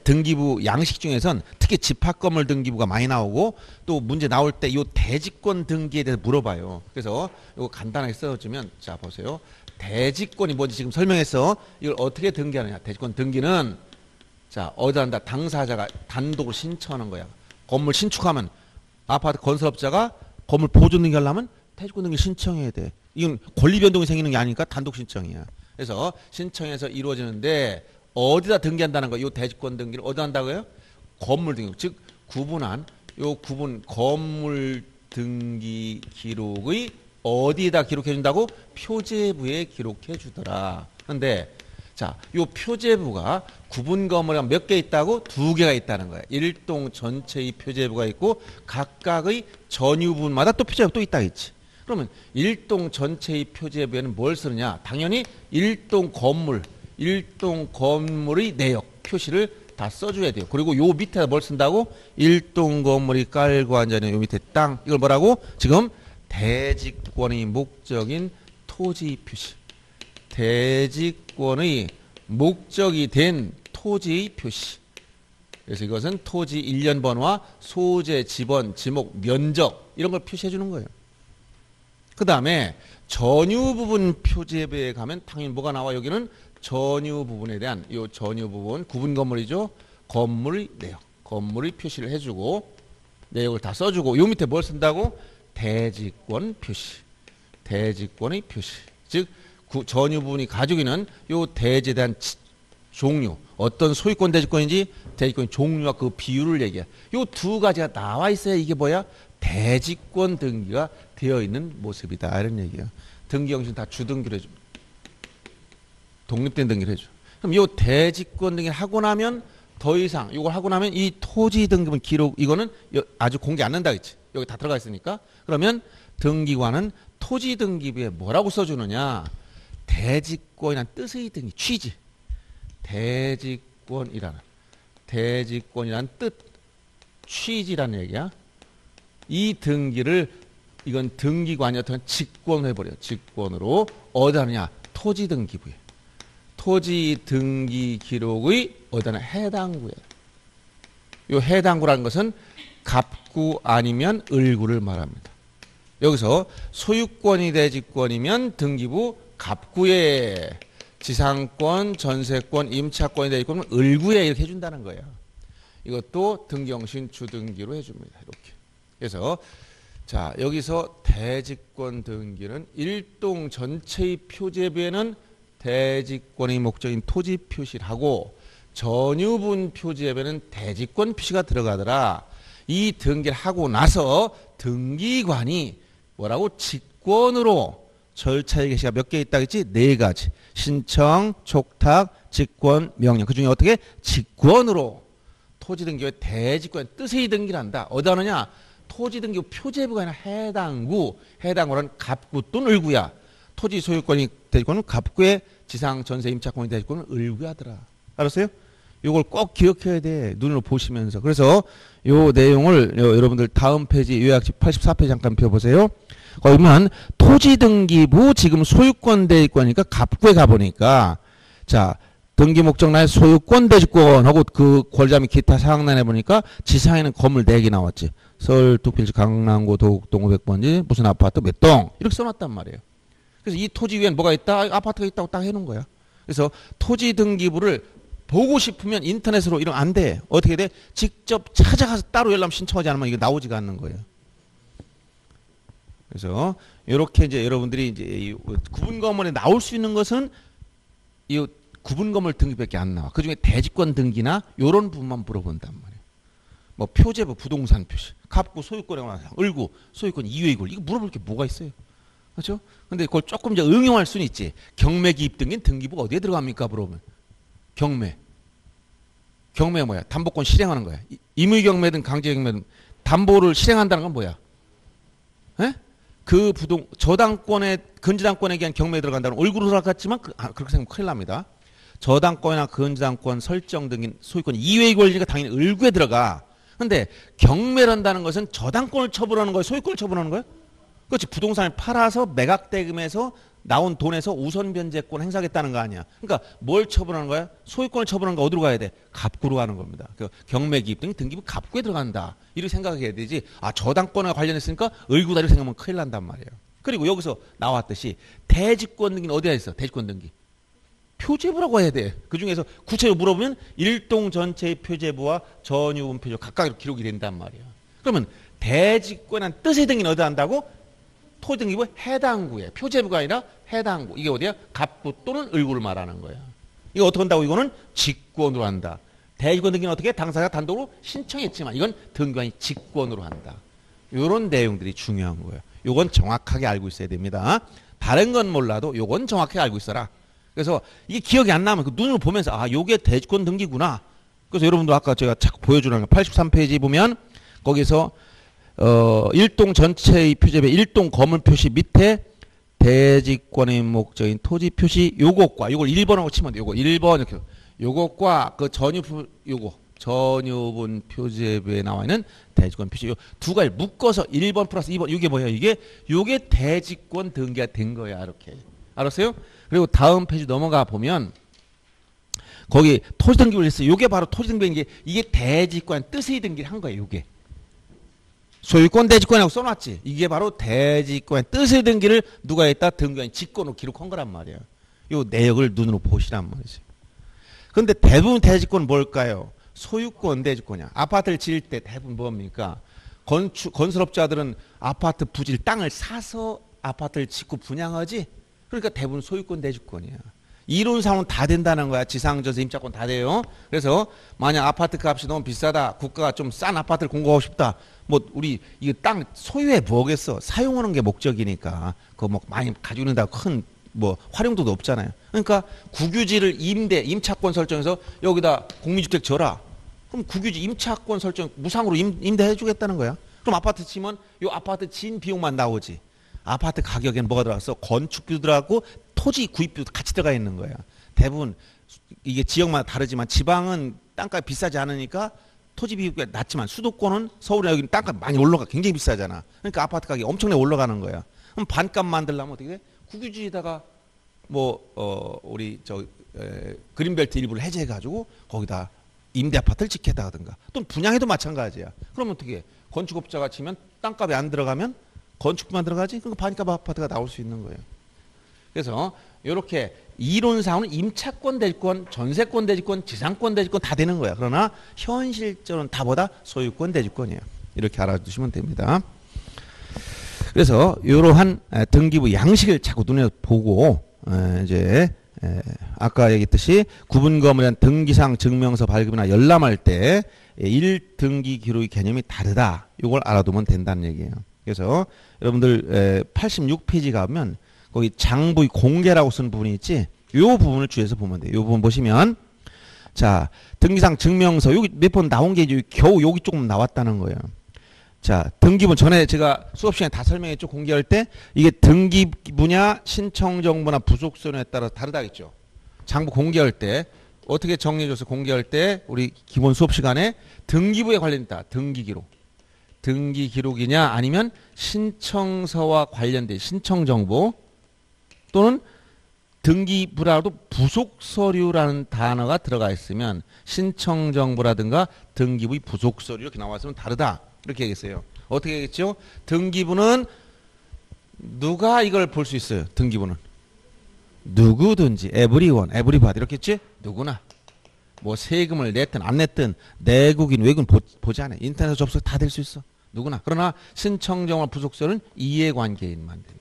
등기부 양식 중에선 특히 집합건물 등기부가 많이 나오고 또 문제 나올 때 이 대지권 등기에 대해서 물어봐요. 그래서 이거 간단하게 써주면 자 보세요. 대지권이 뭔지 지금 설명했어. 이걸 어떻게 등기하느냐. 대지권 등기는 자 어디다 한다. 당사자가 단독으로 신청하는 거야. 건물 신축하면 아파트 건설업자가 건물 보존 등기하려면 대지권 등기 신청해야 돼. 이건 권리 변동이 생기는 게 아니니까 단독 신청이야. 그래서 신청해서 이루어지는데 어디다 등기한다는 거예요? 이 대지권 등기를 어디다 한다고요? 건물 등기. 즉 구분한 요 구분 건물 등기 기록의 어디에다 기록해 준다고? 표제부에 기록해 주더라. 그런데 자, 요 표제부가 구분 건물이 몇 개 있다고? 2개가 있다는 거야. 일동 전체의 표제부가 있고 각각의 전유 부분마다 또 표제부가 또 있다 했지. 그러면 일동 전체의 표제부에는 뭘 쓰느냐? 당연히 일동 건물의 내역 표시를 다 써줘야 돼요. 그리고 요 밑에다 뭘 쓴다고? 일동 건물이 깔고 앉아있는 요 밑에 땅. 이걸 뭐라고? 지금 대지권의 목적인 토지 표시. 대지권의 목적이 된 토지의 표시. 그래서 이것은 토지 일련 번호와 소재, 지번, 지목, 면적 이런 걸 표시해 주는 거예요. 그 다음에 전유 부분 표제부에 가면 당연히 뭐가 나와? 여기는 전유 부분에 대한 이 전유 부분 구분 건물이죠. 건물의 내역, 건물의 표시를 해주고 내역을 다 써주고 요 밑에 뭘 쓴다고? 대지권 표시, 대지권의 표시. 즉 전유 부분이 가지고 있는 요 대지에 대한 종류, 어떤 소유권 대지권인지 대지권의 종류와 그 비율을 얘기해. 요 두 가지가 나와 있어야 이게 뭐야? 대지권 등기가 되어 있는 모습이다. 이런 얘기야. 등기 형식은 다 주등기로 해줍니다. 독립된 등기를 해줘. 그럼 요 대지권 등기를 하고 나면 더 이상 이걸 하고 나면 이 토지 등기분 기록 이거는 아주 공개 안 한다 했지. 여기 다 들어가 있으니까. 그러면 등기관은 토지 등기부에 뭐라고 써주느냐? 대지권이란 뜻의 등기 취지. 대지권이라는 뜻 취지라는 얘기야. 이 등기를 이건 등기관이 어떤 직권을 해버려. 직권으로 어디다 하느냐? 토지 등기부에. 토지 등기 기록의 어디나 해당구에. 이 해당구라는 것은 갑구 아니면 을구를 말합니다. 여기서 소유권이 대지권이면 등기부 갑구에, 지상권, 전세권, 임차권이 대지권은 을구에 이렇게 해준다는 거예요. 이것도 등기형식 주등기로 해줍니다. 이렇게. 그래서 자 여기서 대지권 등기는 일동 전체의 표제부에는 대지권의 목적인 토지 표시를 하고 전유분 표제부에는 대지권 표시가 들어가더라. 이 등기를 하고 나서 등기관이 뭐라고? 직권으로 절차의 개시가 몇 개 있다 했지? 4가지. 신청, 촉탁, 직권, 명령. 그 중에 어떻게? 직권으로 토지 등기의 대지권 뜻의 등기를 한다. 어디다 하느냐? 토지 등기 표제부가 아니라 해당구는 갑구 또는 을구야. 토지 소유권이 대지권은 갑구에, 지상, 전세, 임차권이 대지권은 을구야 하더라. 알았어요? 이걸 꼭 기억해야 돼. 눈으로 보시면서. 그래서 요 내용을 여러분들 다음 페이지 요약집 84페이지 잠깐 펴보세요. 거기 보면 토지 등기부 지금 소유권 대지권이니까 갑구에 가보니까 자 등기 목적란에 소유권 대지권하고 그 권리자 및 기타 사항란에 보니까 지상에는 건물 4개 나왔지. 서울, 뚝필지, 강남구, 도곡동 500번지 무슨 아파트 몇 동 이렇게 써놨단 말이에요. 그래서 이 토지 위엔 뭐가 있다? 아파트가 있다고 딱 해놓은 거야. 그래서 토지 등기부를 보고 싶으면 인터넷으로 이러면 안 돼. 어떻게 돼? 직접 찾아가서 따로 열람 신청하지 않으면 이게 나오지가 않는 거예요. 그래서 이렇게 이제 여러분들이 이제 이 구분 건물에 나올 수 있는 것은 이 구분 건물 등기밖에 안 나와. 그 중에 대지권 등기나 이런 부분만 물어본단 말이에요. 뭐 표제부 부동산 표시, 갑구 소유권에 관한 사항, 을구 소유권 이외의 걸 이거 물어볼 게 뭐가 있어요? 그렇죠? 근데 그걸 조금 이제 응용할 수는 있지. 경매 기입 등기는 등기부가 어디에 들어갑니까? 물어보면 경매. 경매가 뭐야? 담보권 실행하는 거야. 임의 경매든 강제 경매든 담보를 실행한다는 건 뭐야? 에? 그 부동 저당권에 근저당권에 대한 경매에 들어간다는 얼굴로 들어갔지만 그렇게 생각하면 큰일 납니다. 저당권이나 근저당권 설정 등인 소유권 이외의 권리가 당연히 을구에 들어가. 근데 경매를 한다는 것은 저당권을 처분하는 거예요? 소유권을 처분하는 거예요? 그렇지. 부동산을 팔아서 매각대금에서 나온 돈에서 우선 변제권 행사하겠다는 거 아니야. 그러니까 뭘 처분하는 거야? 소유권을 처분하는 거 어디로 가야 돼? 갑구로 가는 겁니다. 그 경매 기입 등 등기부 갑구에 들어간다. 이렇게 생각해야 되지. 아, 저당권과 관련했으니까 을구다 이렇게 생각하면 큰일 난단 말이에요. 그리고 여기서 나왔듯이 대지권 등기는 어디에 있어? 대지권 등기. 표제부라고 해야 돼. 그 중에서 구체적으로 물어보면 일동 전체의 표제부와 전유분 표제부 각각 기록이 된단 말이야. 그러면 대지권한 뜻의 등기는 어디다 한다고? 토지등기부 해당구에 표제부가 아니라 해당구. 이게 어디야? 갑구 또는 을구를 말하는 거야. 이거 어떻게 한다고? 이거는 직권으로 한다. 대지권 등기는 어떻게? 당사자가 단독으로 신청했지만 이건 등기관이 직권으로 한다. 이런 내용들이 중요한 거예요. 이건 정확하게 알고 있어야 됩니다. 다른 건 몰라도 이건 정확하게 알고 있어라. 그래서 이게 기억이 안 나면 그 눈으로 보면서 아, 요게 대지권 등기구나. 그래서 여러분도 아까 제가 자꾸 보여주는 거 83페이지 보면 거기서 일동 전체의 표제부의 일동 거물 표시 밑에 대지권의 목적인 토지 표시 요것과 요걸 1번하고 치면 돼. 요거 1번 이렇게 요것과 그 전유분 표제부에 나와 있는 대지권 표시 요 두 가지 묶어서 1번 플러스 2번 이게 뭐예요? 요게 대지권 등기가 된 거야. 이렇게. 알았어요? 그리고 다음 페이지 넘어가 보면 거기 토지 등기를 했어요. 요게 바로 토지 등기인 이게 대지권 뜻의 등기를 한 거예요. 요게. 소유권 대지권이라고 써놨지. 이게 바로 대지권 뜻의 등기를 누가 했다? 등기관이 직권으로 기록한 거란 말이에요. 이 내역을 눈으로 보시란 말이죠. 그런데 대부분 대지권은 뭘까요? 소유권 대지권이야. 아파트를 지을 때 대부분 뭡니까? 건설업자들은 아파트 부지를 땅을 사서 아파트를 짓고 분양하지. 그러니까 대부분 소유권 대지권이야. 이론상으로는 다 된다는 거야. 지상전세 임차권 다 돼요. 그래서 만약 아파트 값이 너무 비싸다. 국가가 좀 싼 아파트를 공급하고 싶다. 뭐 우리 이거 땅 소유해 뭐겠어. 사용하는 게 목적이니까. 그거 뭐 많이 가지고 있는다고 큰 뭐 활용도도 없잖아요. 그러니까 국유지를 임차권 설정해서 여기다 공민주택 줘라. 그럼 국유지 임차권 설정 무상으로 임대해 주겠다는 거야. 그럼 아파트 치면 요 아파트 진 비용만 나오지. 아파트 가격에는 뭐가 들어갔어? 건축비도 들어가고 토지 구입비도 같이 들어가 있는 거야. 대부분 이게 지역마다 다르지만 지방은 땅값이 비싸지 않으니까 토지 비용이 낮지만 수도권은 서울에 여기는 땅값이 많이 올라가 굉장히 비싸잖아. 그러니까 아파트 가격이 엄청나게 올라가는 거야. 그럼 반값 만들려면 어떻게 돼? 국유지에다가 우리 그린벨트 일부를 해제해 가지고 거기다 임대 아파트를 짓겠다든가 또는 분양해도 마찬가지야. 그러면 어떻게 해? 건축업자가 치면 땅값이 안 들어가면 건축비만 들어가지? 그러니까 반값 아파트가 나올 수 있는 거예요. 그래서 이렇게 이론상으로는 임차권 대지권, 전세권 대지권, 지상권 대지권 다 되는 거야. 그러나 현실적으로는 다보다 소유권 대지권이에요. 이렇게 알아두시면 됩니다. 그래서 이러한 등기부 양식을 자꾸 눈에 보고 이제 아까 얘기했듯이 구분 건물에 대한 등기상 증명서 발급이나 열람할 때 1등기 기록의 개념이 다르다. 이걸 알아두면 된다는 얘기예요. 그래서 여러분들 86페이지 가면 거기 장부의 공개라고 쓴 부분이 있지. 이 부분을 주의해서 보면 돼요. 이 부분 보시면 자 등기상 증명서 여기 몇 번 나온 게 겨우 여기 조금 나왔다는 거예요. 자 등기부 전에 제가 수업 시간에 다 설명했죠. 공개할 때 이게 등기부냐 신청정보나 부속선에 따라 다르다겠죠. 장부 공개할 때 어떻게 정리해줘서 공개할 때 우리 기본 수업 시간에 등기부에 관련있다. 등기기록. 등기기록이냐 아니면 신청서와 관련된 신청정보 또는 등기부라도 부속서류라는 단어가 들어가 있으면 신청정보라든가 등기부의 부속서류 이렇게 나왔으면 다르다. 이렇게 얘기했어요. 어떻게 얘기했죠? 등기부는 누가 이걸 볼 수 있어요? 등기부는 누구든지 everyone, everybody 이렇게 했지? 누구나 뭐 세금을 냈든 안 냈든 내국인 외국인 보지 않아요. 인터넷 접속 다 될 수 있어. 누구나. 그러나 신청정보나 부속서는 이해관계인만 됩니다.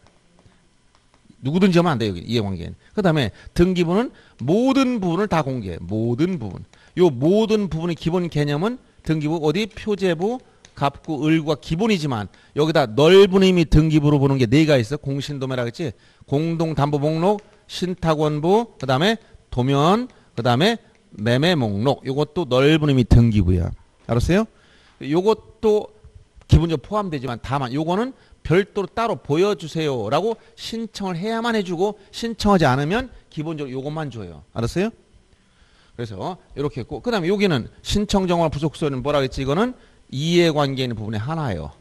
누구든지 하면 안 돼요. 이해관계인. 그 다음에 등기부는 모든 부분을 다 공개해. 모든 부분. 요 모든 부분의 기본 개념은 등기부 어디 표제부, 갑구, 을구가 기본이지만 여기다 넓은 의미 등기부로 보는 게 4가 있어. 공신도매라 그랬지. 공동담보목록, 신탁원부, 그 다음에 도면, 그 다음에 매매목록. 요것도 넓은 의미 등기부야. 알았어요? 요것도 기본적으로 포함되지만 다만 요거는 별도로 따로 보여주세요라고 신청을 해야만 해주고 신청하지 않으면 기본적으로 요것만 줘요. 알았어요? 그래서 이렇게 했고 그 다음에 여기는 신청정보나 부속서는 뭐라 그랬지? 이거는 이해관계 있는 부분의 하나예요.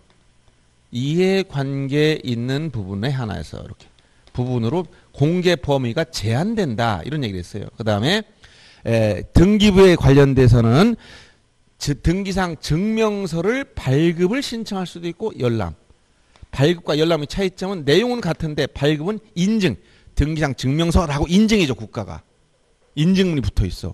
이해관계 있는 부분의 하나에서 이렇게 부분으로 공개 범위가 제한된다 이런 얘기를 했어요. 그 다음에 등기부에 관련돼서는 등기상 증명서를 발급을 신청할 수도 있고 열람. 발급과 열람의 차이점은 내용은 같은데 발급은 인증. 등기상 증명서라고 인증해줘 국가가. 인증문이 붙어있어.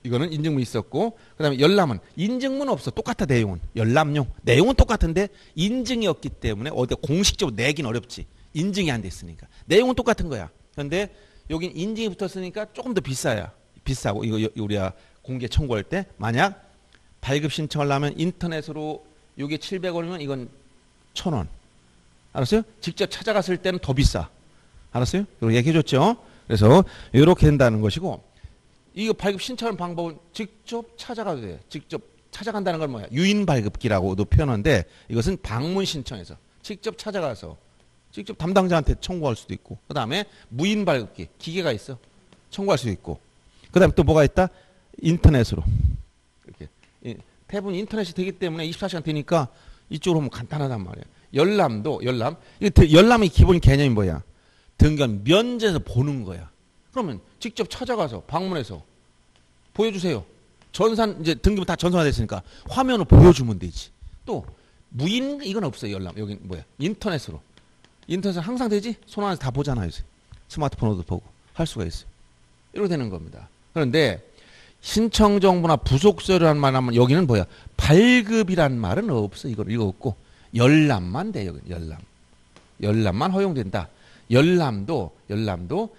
이거는 인증문이 있었고 그 다음에 열람은 인증문 없어. 똑같아 내용은. 열람용. 내용은 똑같은데 인증이 없기 때문에 어디 공식적으로 내긴 어렵지. 인증이 안 됐으니까. 내용은 똑같은 거야. 그런데 여긴 인증이 붙었으니까 조금 더 비싸야. 비싸고 이거 우리가 공개 청구할 때 만약 발급 신청을 하면 인터넷으로 이게 700원이면 이건 1,000원. 알았어요? 직접 찾아갔을 때는 더 비싸. 알았어요? 이거 얘기해줬죠? 그래서 이렇게 된다는 것이고 이거 발급 신청하는 방법은 직접 찾아가도 돼. 직접 찾아간다는 건 뭐야? 유인 발급기라고도 표현하는데 이것은 방문 신청에서 직접 찾아가서 직접 담당자한테 청구할 수도 있고 그 다음에 무인 발급기 기계가 있어. 청구할 수도 있고 그 다음에 또 뭐가 있다? 인터넷으로 이렇게 대부분 인터넷이 되기 때문에 24시간 되니까 이쪽으로 하면 간단하단 말이야. 열람도 열람. 열람의 기본 개념이 뭐야? 등기관 면제에서 보는 거야. 그러면 직접 찾아가서 방문해서 보여주세요. 전산 이제 등기부 다 전산화됐으니까 화면을 보여주면 되지. 또 무인 이건 없어요. 열람 여기 뭐야? 인터넷으로. 인터넷은 항상 되지. 손 안에서 다 보잖아요. 스마트폰으로도 보고 할 수가 있어요. 이렇게 되는 겁니다. 그런데 신청정보나 부속서라는 말 하면 여기는 뭐야? 발급이란 말은 없어. 이거 없고 열람만 돼. 여기 열람. 열람만 허용된다. 열람도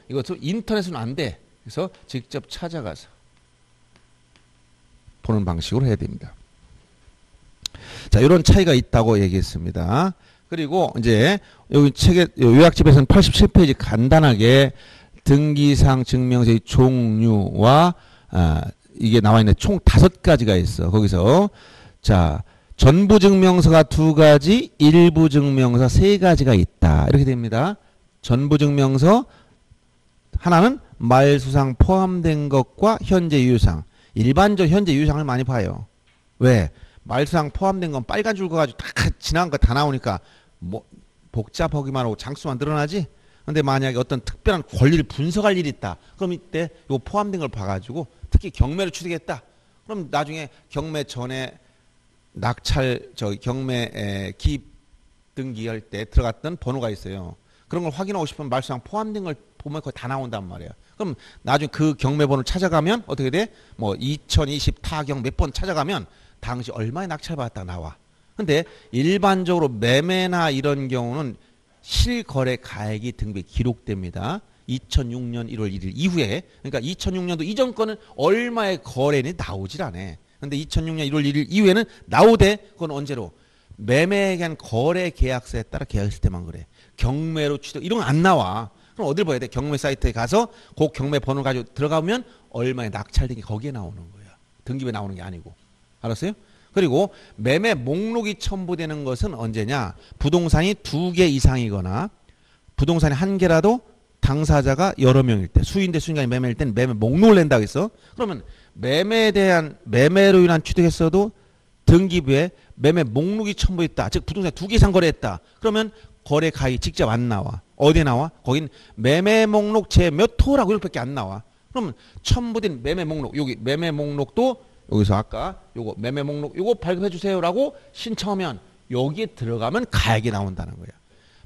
이것도 인터넷은 안 돼. 그래서 직접 찾아가서 보는 방식으로 해야 됩니다. 자, 이런 차이가 있다고 얘기했습니다. 그리고 이제 여기 책의 요약집에서는 87페이지 간단하게 등기상 증명서의 종류와 이게 나와 있는 총 5가지가 있어. 거기서 자 전부 증명서가 2가지, 일부 증명서 3가지가 있다. 이렇게 됩니다. 전부 증명서 하나는 말수상 포함된 것과 현재 유효상. 일반적으로 현재 유효상을 많이 봐요. 왜? 말수상 포함된 건 빨간 줄 그어가지고 다 지나간 거 다 나오니까 뭐 복잡하기만 하고 장수만 늘어나지. 근데 만약에 어떤 특별한 권리를 분석할 일이 있다. 그럼 이때 요 포함된 걸 봐가지고 특히 경매를 취득했다. 그럼 나중에 경매 전에 경매 기입 등기할 때 들어갔던 번호가 있어요. 그런 걸 확인하고 싶으면 말수상 포함된 걸 보면 거의 다 나온단 말이야. 그럼 나중에 그 경매 번호를 찾아가면 어떻게 돼? 뭐 2020 타경 몇 번 찾아가면 당시 얼마에 낙찰받았다 나와. 근데 일반적으로 매매나 이런 경우는 실거래 가액이 등기부에 기록됩니다. 2006년 1월 1일 이후에. 그러니까 2006년도 이전 거는 얼마의 거래는 나오질 않아. 근데 2006년 1월 1일 이후에는 나오되 그건 언제로? 매매에 대한 거래 계약서에 따라 계약했을 때만 그래. 경매로 취득 이런 건 안 나와. 그럼 어딜 봐야 돼? 경매 사이트에 가서 그 경매 번호 가지고 들어가면 얼마에 낙찰된 게 거기에 나오는 거야. 등기부에 나오는 게 아니고. 알았어요? 그리고 매매 목록이 첨부되는 것은 언제냐? 부동산이 2개 이상이거나 부동산이 1개라도 당사자가 여러 명일 때, 수인 대 수인간이 매매일 때는 매매 목록을 낸다고 했어. 그러면 매매에 대한 매매로 인한 취득했어도 등기부에 매매 목록이 첨부했다. 즉 부동산 2개 이상 거래했다. 그러면 거래 가액이 직접 안 나와. 어디에 나와? 거긴 매매 목록 제 몇 호라고 이렇게밖에 안 나와. 그러면 첨부된 매매 목록, 여기 매매 목록도 여기서 아까 요거 매매 목록 요거 발급해 주세요라고 신청하면 여기에 들어가면 가액이 나온다는 거야.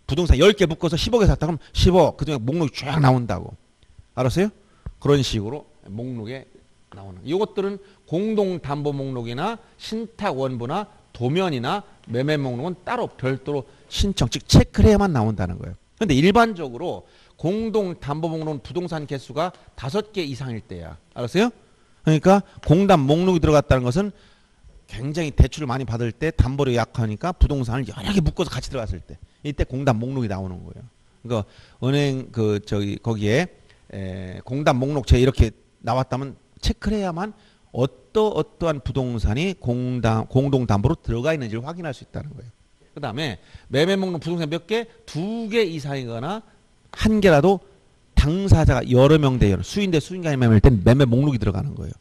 부동산 10개 묶어서 10억에 샀다 그러면 10억 그중에 목록이 쫙 나온다고. 알았어요? 그런 식으로 목록에 나오는. 이것들은 공동담보 목록이나 신탁원부나 도면이나 매매 목록은 따로 별도로 신청, 즉 체크를 해야만 나온다는 거예요. 그런데 일반적으로 공동 담보 목록은 부동산 개수가 5개 이상일 때야. 알았어요? 그러니까 공담 목록이 들어갔다는 것은 굉장히 대출을 많이 받을 때 담보력이 약하니까 부동산을 여러 개 묶어서 같이 들어갔을 때 이때 공담 목록이 나오는 거예요. 그러니까 은행 거기에 공담 목록체 이렇게 나왔다면 체크를 해야만 어떠한 부동산이 공동 담보로 들어가 있는지를 확인할 수 있다는 거예요. 그 다음에 매매 목록 부동산 몇 개? 2개 이상이거나 1개라도 당사자가 여러 명 대 수인 대 수인간의 매매일 땐 매매 목록이 들어가는 거예요.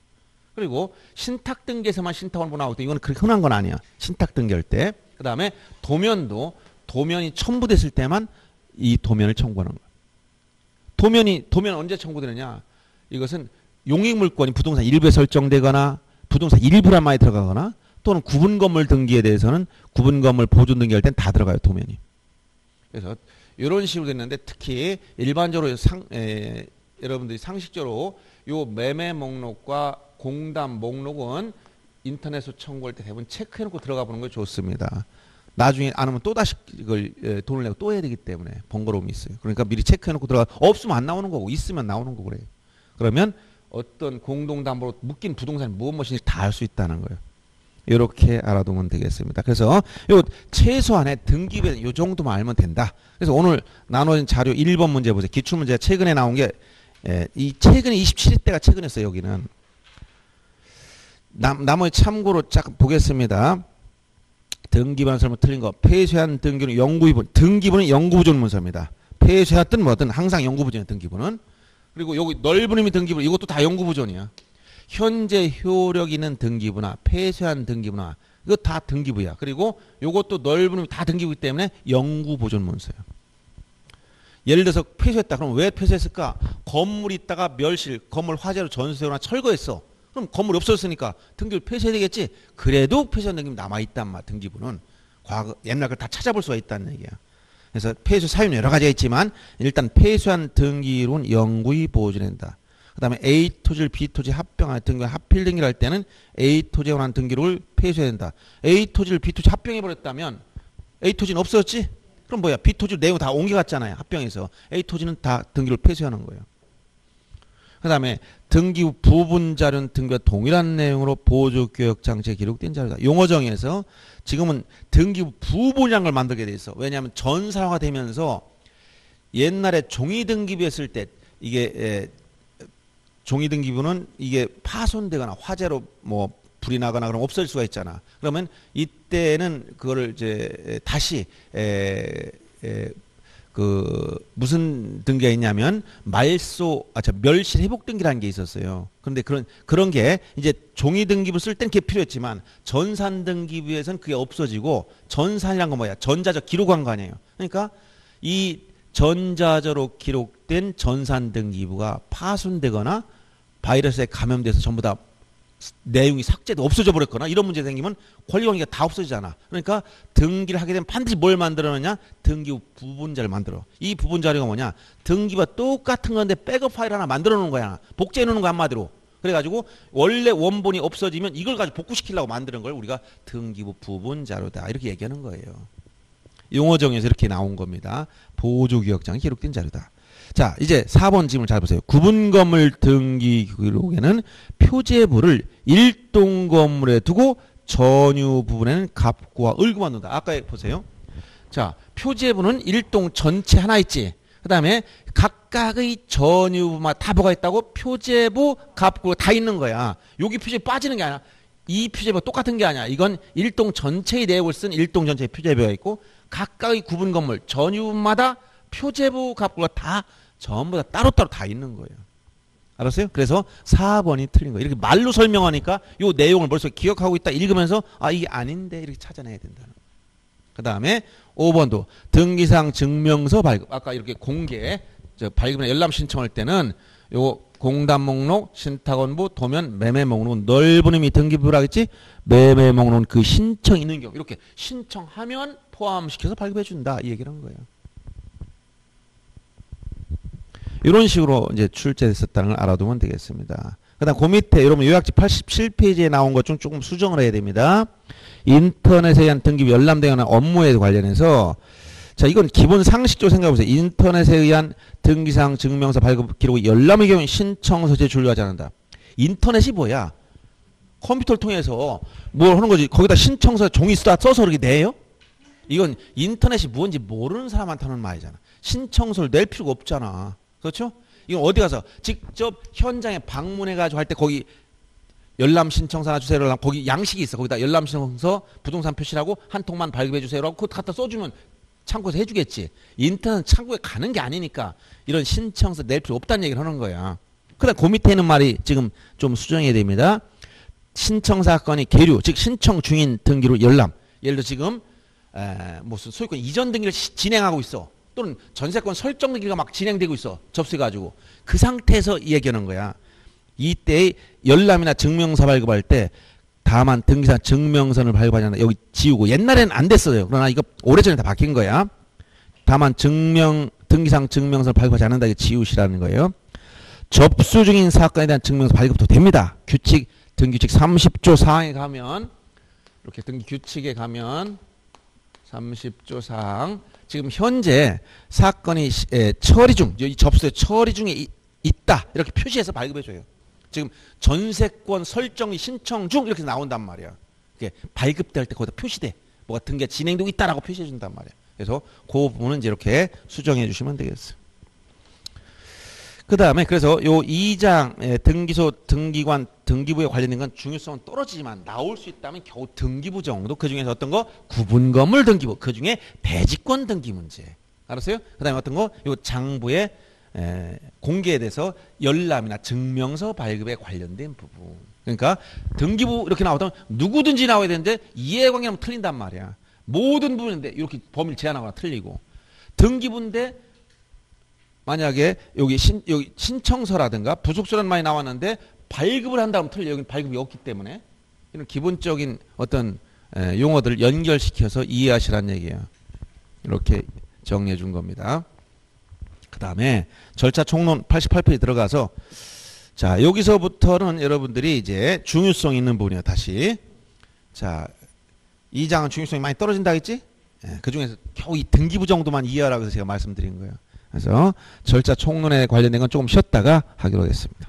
그리고 신탁 등기에서만 신탁을 나오고 이건 그렇게 흔한 건 아니야. 신탁 등기할 때. 그 다음에 도면이 첨부됐을 때만 이 도면을 청구하는 거야. 도면 언제 청구되느냐? 이것은 용익물권이 부동산 일부에 설정되거나 부동산 일부란 말이 들어가거나 또는 구분 건물 등기에 대해서는 구분 건물 보존 등기할 땐 다 들어가요. 도면이. 그래서 이런 식으로 됐는데 특히 일반적으로 여러분들이 상식적으로 요 매매 목록과 공담 목록은 인터넷으로 청구할 때 대부분 체크해놓고 들어가 보는 게 좋습니다. 나중에 안 하면 또다시 이걸 돈을 내고 또 해야 되기 때문에 번거로움이 있어요. 그러니까 미리 체크해놓고 들어가. 없으면 안 나오는 거고 있으면 나오는 거고 그래요. 그러면 어떤 공동담보로 묶인 부동산이 무엇인지 다 알 수 있다는 거예요. 이렇게 알아두면 되겠습니다. 그래서 요 최소한의 등기부에 요 정도만 알면 된다. 그래서 오늘 나눠진 자료 1번 문제 보세요. 기출문제가 최근에 나온 게 이 최근에 27일 때가 최근이었어요. 여기는. 나머지 참고로 쫙 보겠습니다. 등기부는 설명 틀린 거. 폐쇄한 등기부는 영구이분. 등기부는 영구부존 문서입니다. 폐쇄했든 뭐든 항상 영구부존이에요. 등기부는. 그리고 여기 넓은 의미 등기부 이것도 다 영구부존이야. 현재 효력 있는 등기부나 폐쇄한 등기부나 이거 다 등기부야. 그리고 이것도 넓은 의미 다 등기부이기 때문에 영구보존 문서예요. 예를 들어서 폐쇄했다. 그럼 왜 폐쇄했을까? 건물이 있다가 멸실, 건물 화재로 전세거나 철거했어. 그럼 건물이 없어졌으니까 등기부를 폐쇄해야 되겠지. 그래도 폐쇄한 등기부 남아있단 말. 등기부는 과거 옛날 걸 다 찾아볼 수가 있다는 얘기야. 그래서 폐쇄 사유는 여러 가지가 있지만 일단 폐쇄한 등기로는 영구히 보존된다. 그 다음에 A 토지를 B 토지 합병한 등기 합필 등기를 할 때는 A 토지에 관한 등기를 폐쇄해야 된다. A 토지를 B 토지 합병해버렸다면 A 토지는 없어졌지? 그럼 뭐야? B 토지 내용 다 옮겨갔잖아요. 합병해서. A 토지는 다 등기를 폐쇄하는 거예요. 그 다음에 등기부 부분 자료는 등기와 동일한 내용으로 보조교역장치에 기록된 자료다. 용어정의에서 지금은 등기부 부분이라는 걸 만들게 돼 있어. 왜냐하면 전사화가 되면서 옛날에 종이등기부 했을 때 이게 종이등기부는 이게 파손되거나 화재로 뭐 불이 나거나 그러면 없어질 수가 있잖아. 그러면 이때는 그거를 이제 다시 무슨 등기가 있냐면 멸실 회복 등기라는 게 있었어요. 그런데 그런 게 이제 종이 등기부 쓸 땐 그게 필요했지만 전산 등기부에서는 그게 없어지고 전산이란 건 뭐야? 전자적 기록한 거 아니에요. 그러니까 이 전자적으로 기록된 전산 등기부가 파손되거나 바이러스에 감염돼서 전부 다 내용이 삭제돼 없어져 버렸거나 이런 문제 생기면 권리관계가 다 없어지잖아. 그러니까 등기를 하게 되면 반드시 뭘 만들어내냐? 등기부 부분자를 만들어. 이 부분자료가 뭐냐? 등기부와 똑같은 건데 백업 파일 하나 만들어 놓은 거야. 복제해 놓는 거 한마디로. 그래가지고 원래 원본이 없어지면 이걸 가지고 복구시키려고 만드는 걸 우리가 등기부 부분자료다 이렇게 얘기하는 거예요. 용어정에서 이렇게 나온 겁니다. 보조기억장이 기록된 자료다. 자, 이제 4번 질문 잘 보세요. 구분 건물 등기 기록에는 표제부를 일동 건물에 두고 전유 부분에는 갑구와 을구만 놓는다. 아까 보세요. 자, 표제부는 일동 전체 하나 있지. 그 다음에 각각의 전유부만 다 뭐가 있다고? 표제부, 갑구 다 있는 거야. 여기 표제부 빠지는 게 아니야. 이 표제부가 똑같은 게 아니야. 이건 일동 전체의 내역을 쓴 일동 전체의 표제부가 있고 각각의 구분 건물 전유부마다 표제부, 갑구가 다 전부 다 따로따로 다 있는 거예요. 알았어요? 그래서 4번이 틀린 거예요. 이렇게 말로 설명하니까 이 내용을 벌써 기억하고 있다 읽으면서 아 이게 아닌데 이렇게 찾아내야 된다는 거예요. 그 다음에 5번도 등기상 증명서 발급. 아까 이렇게 공개 발급이나 열람 신청할 때는 요 공단 목록, 신탁원부, 도면, 매매 목록은 넓은 의미 등기부라 하겠지? 매매 목록은 그 신청 있는 경우 이렇게 신청하면 포함시켜서 발급해 준다 이 얘기를 한 거예요. 이런 식으로 이제 출제됐었다는 걸 알아두면 되겠습니다. 그다음 그 밑에 여러분 요약지 87페이지에 나온 것 중 조금 수정을 해야 됩니다. 인터넷에 의한 등기부 열람되거나 업무에 관련해서 자 이건 기본 상식적으로 생각해보세요. 인터넷에 의한 등기사항 증명서 발급 기록 열람의 경우 신청서 제출요하지 않는다. 인터넷이 뭐야? 컴퓨터를 통해서 뭘 하는 거지. 거기다 신청서 종이 써서 그렇게 내요? 이건 인터넷이 뭔지 모르는 사람한테 하는 말이잖아. 신청서를 낼 필요가 없잖아. 그렇죠? 이건 어디 가서 직접 현장에 방문해가지고 할 때 거기 열람 신청서 하나 주세요. 거기 양식이 있어. 거기다 열람 신청서 부동산 표시라고 한 통만 발급해 주세요라고 그거 갖다 써주면 창구에서 해주겠지. 인터넷 창구에 가는 게 아니니까 이런 신청서 낼 필요 없다는 얘기를 하는 거야. 그다음 그 밑에 있는 말이 지금 좀 수정해야 됩니다. 신청 사건이 계류, 즉 신청 중인 등기로 열람. 예를 들어 지금 무슨 소유권 이전 등기를 진행하고 있어. 또는 전세권 설정 등기가 막 진행되고 있어. 접수해가지고 그 상태에서 얘기하는 거야. 이때 열람이나 증명서 발급할 때 다만 등기사 증명서를 발급하지 않는다. 여기 지우고 옛날에는 안 됐어요. 그러나 이거 오래전에 다 바뀐 거야. 다만 등기상 증명서를 발급하지 않는다. 이게 지우시라는 거예요. 접수 중인 사건에 대한 증명서 발급도 됩니다. 등기규칙 30조 4항에 가면 이렇게 등기규칙에 가면 30조 4항 지금 현재 사건이 처리 중, 이 접수에 처리 중에 있다 이렇게 표시해서 발급해줘요. 지금 전세권 설정이 신청 중 이렇게 나온단 말이야. 이게 발급될 때 거기다 표시돼. 뭐가 등기가 진행되고 있다라고 표시해준단 말이야. 그래서 그 부분은 이제 이렇게 수정해 주시면 되겠어요. 그 다음에 그래서 요 2장 등기소, 등기관, 등기부에 관련된 건 중요성은 떨어지지만 나올 수 있다면 겨우 등기부 정도. 그 중에서 어떤 거? 구분건물 등기부. 그 중에 대지권 등기 문제. 알았어요? 그 다음에 어떤 거? 요 장부의 공개에 대해서 열람이나 증명서 발급에 관련된 부분. 그러니까 등기부 이렇게 나오면 누구든지 나와야 되는데 이해관계는 틀린단 말이야. 모든 부분인데 이렇게 범위를 제한하거나 틀리고. 등기부인데 만약에 여기 신청서라든가 부속서란 말이 나왔는데 발급을 한다면 틀려. 여기는 발급이 없기 때문에 이런 기본적인 어떤 용어들을 연결시켜서 이해하시라는 얘기예요. 이렇게 정리해 준 겁니다. 그 다음에 절차 총론 88페이지 들어가서 자 여기서부터는 여러분들이 이제 중요성 있는 부분이에요. 다시 자 2장은 중요성이 많이 떨어진다 했지? 그 중에서 겨우 이 등기부 정도만 이해하라고 해서 제가 말씀드린 거예요. 그래서 절차 총론에 관련된 건 조금 쉬었다가 하기로 했습니다.